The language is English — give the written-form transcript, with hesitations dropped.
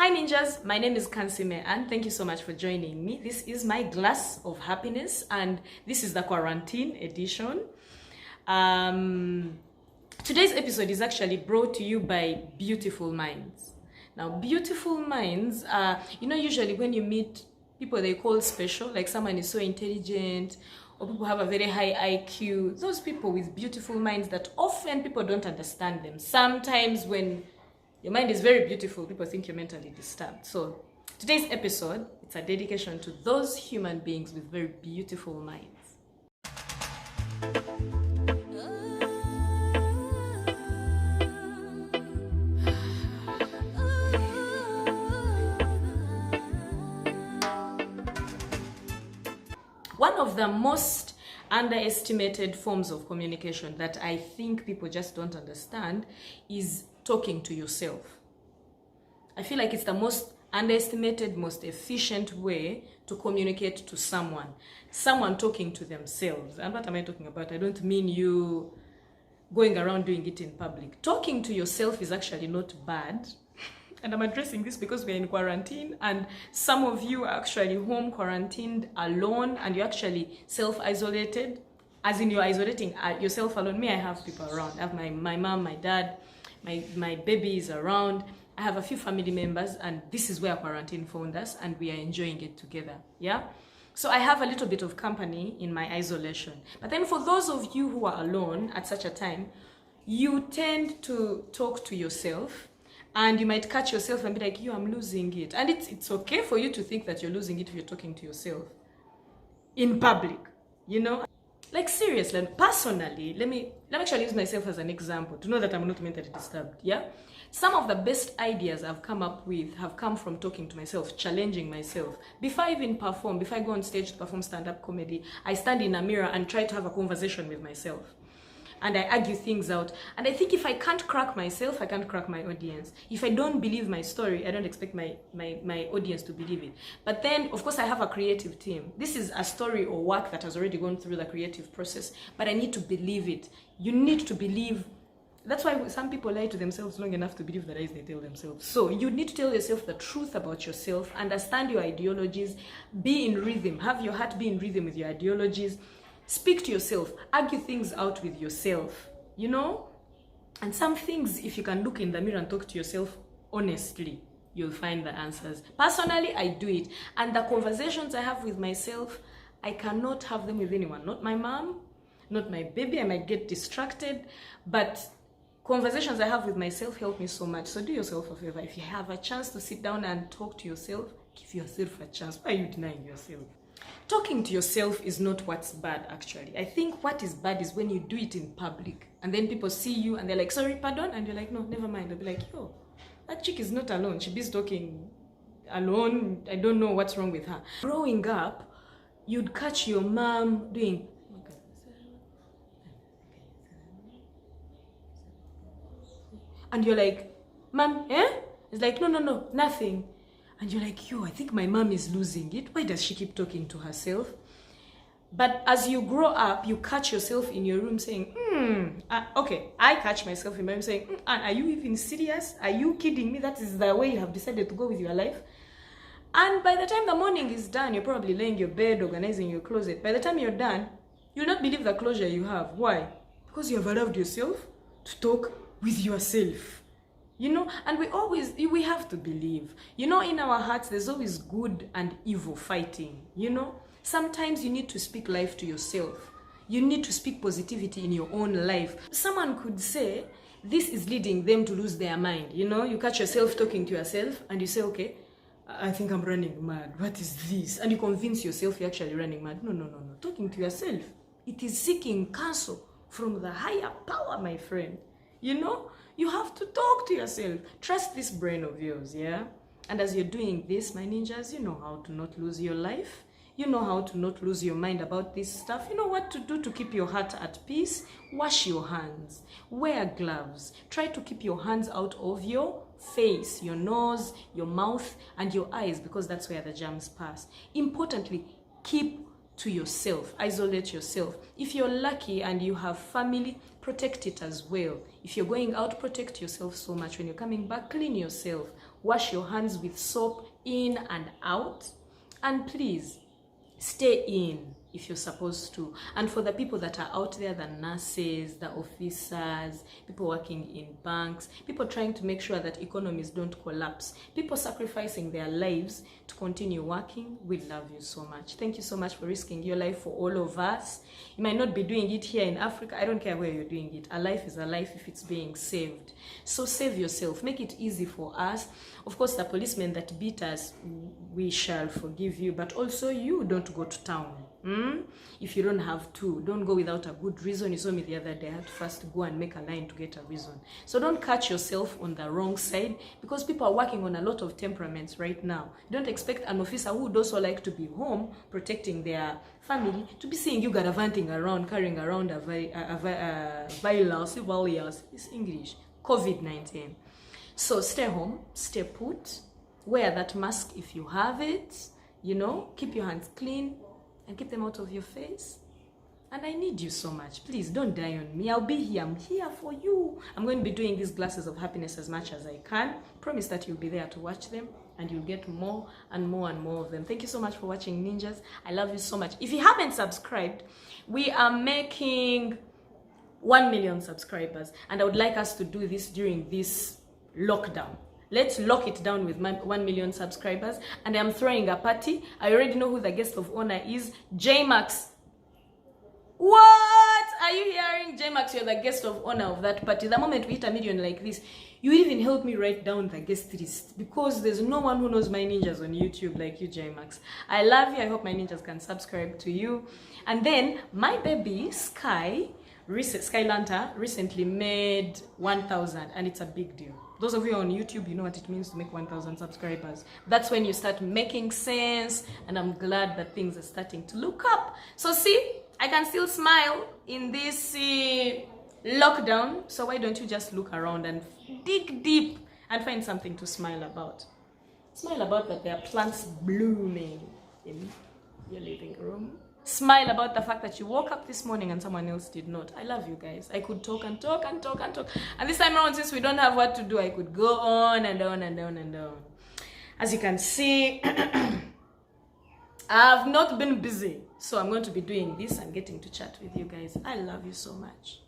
Hi ninjas, my name is Kansime and thank you so much for joining me. This is my glass of happiness and this is the Kwarantin edition. Today's episode is actually brought to you by Beautiful Minds. Now, Beautiful Minds are, usually when you meet people they call special, like someone is so intelligent or people have a very high IQ, those people with beautiful minds that often people don't understand them. Sometimes when your mind is very beautiful, people think you're mentally disturbed. So today's episode, it's a dedication to those human beings with very beautiful minds. One of the most underestimated forms of communication that I think people just don't understand is talking to yourself. I feel like it's the most underestimated, most efficient way to communicate to someone. Someone talking to themselves. And what am I talking about? I don't mean you going around doing it in public. Talking to yourself is actually not bad. And I'm addressing this because we're in quarantine and some of you are actually home quarantined alone and you're actually self-isolated, as in you're isolating yourself alone. Me, I have people around. I have my mom, my dad, my baby is around. I have a few family members and this is where quarantine found us and we are enjoying it together. Yeah. So I have a little bit of company in my isolation. But then for those of you who are alone at such a time, you tend to talk to yourself. And you might catch yourself and be like, I'm losing it. And it's okay for you to think that you're losing it if you're talking to yourself in public, Like seriously, personally, let me actually use myself as an example to know that I'm not mentally disturbed, yeah? Some of the best ideas I've come up with have come from talking to myself, challenging myself. Before I even perform, before I go on stage to perform stand-up comedy, I stand in a mirror and try to have a conversation with myself. And I argue things out. And I think if I can't crack myself, I can't crack my audience. If I don't believe my story, I don't expect my audience to believe it. But then, of course, I have a creative team. This is a story or work that has already gone through the creative process, but I need to believe it. You need to believe. That's why some people lie to themselves long enough to believe the lies they tell themselves. So you need to tell yourself the truth about yourself, understand your ideologies, be in rhythm, have your heart be in rhythm with your ideologies. Speak to yourself, argue things out with yourself, And some things, if you can look in the mirror and talk to yourself honestly, you'll find the answers. Personally, I do it. And the conversations I have with myself, I cannot have them with anyone. Not my mom, not my baby. I might get distracted. But conversations I have with myself help me so much. So do yourself a favor. If you have a chance to sit down and talk to yourself, give yourself a chance. Why are you denying yourself? Talking to yourself is not what's bad, actually. I think what is bad is when you do it in public and then people see you and they're like, sorry, pardon? And you're like, no, never mind. They'll be like, yo, that chick is not alone. She's talking alone. I don't know what's wrong with her. Growing up, you'd catch your mom doing, and you're like, mom, It's like, no, nothing. And you're like, I think my mom is losing it. Why does she keep talking to herself? But as you grow up, you catch yourself in your room saying, okay, I catch myself in my room saying, are you even serious? Are you kidding me? That is the way you have decided to go with your life? And by the time the morning is done, you're probably laying your bed, organizing your closet. By the time you're done, you'll not believe the closure you have. Why? Because you have allowed yourself to talk with yourself. And we have to believe, in our hearts, there's always good and evil fighting, Sometimes you need to speak life to yourself. You need to speak positivity in your own life. Someone could say, this is leading them to lose their mind. You catch yourself talking to yourself and you say, okay, I think I'm running mad. What is this? And you convince yourself you're actually running mad. No. Talking to yourself, it is seeking counsel from the higher power, my friend. You have to talk to yourself. Trust this brain of yours, yeah? And as you're doing this, my ninjas, you know how to not lose your life. You know how to not lose your mind about this stuff. You know what to do to keep your heart at peace. Wash your hands. Wear gloves. Try to keep your hands out of your face, your nose, your mouth, and your eyes, because that's where the germs pass. Importantly, keep to yourself. Isolate yourself. If you're lucky and you have family, protect it as well. If you're going out, protect yourself so much. When you're coming back, clean yourself. Wash your hands with soap in and out. And please, stay in if you're supposed to. And for the people that are out there, the nurses, the officers, people working in banks, people trying to make sure that economies don't collapse, people sacrificing their lives to continue working, we love you so much. Thank you so much for risking your life for all of us. You might not be doing it here in Africa. I don't care where you're doing it. A life is a life if it's being saved. So save yourself. Make it easy for us. Of course, the policemen that beat us, we shall forgive you. But also, you don't go to town. If you don't have to, don't go without a good reason. You saw me the other day, I had to first go and make a line to get a reason. So don't catch yourself on the wrong side, because people are working on a lot of temperaments right now. Don't expect an officer who would also like to be home protecting their family to be seeing you gallivanting around, carrying around a virus. It's English, COVID-19. So stay home, stay put, wear that mask if you have it, you know, keep your hands clean and keep them out of your face. And I need you so much. Please don't die on me. I'll be here. I'm here for you. I'm going to be doing these glasses of happiness as much as I can. Promise that you'll be there to watch them, and you'll get more and more and more of them. Thank you so much for watching, ninjas. I love you so much. If you haven't subscribed, we are making 1 million subscribers, and I would like us to do this during this lockdown. Let's lock it down with 1 million subscribers. And I'm throwing a party. I already know who the guest of honor is. J-Max. What? Are you hearing? J-Max, you're the guest of honor of that party. The moment we hit 1 million like this, you even help me write down the guest list, because there's no one who knows my ninjas on YouTube like you, J-Max. I love you. I hope my ninjas can subscribe to you. And then my baby, Skylanta, recently made 1,000, and it's a big deal. Those of you on YouTube, you know what it means to make 1,000 subscribers. That's when you start making sense, and I'm glad that things are starting to look up. So see, I can still smile in this lockdown. So why don't you just look around and dig deep and find something to smile about? Smile about that there are plants blooming in your living room. Smile about the fact that you woke up this morning and someone else did not. I love you guys. I could talk and talk and talk and talk. And this time around, since we don't have what to do, I could go on and on and on and on. As you can see, I've not been busy. So I'm going to be doing this and getting to chat with you guys. I love you so much.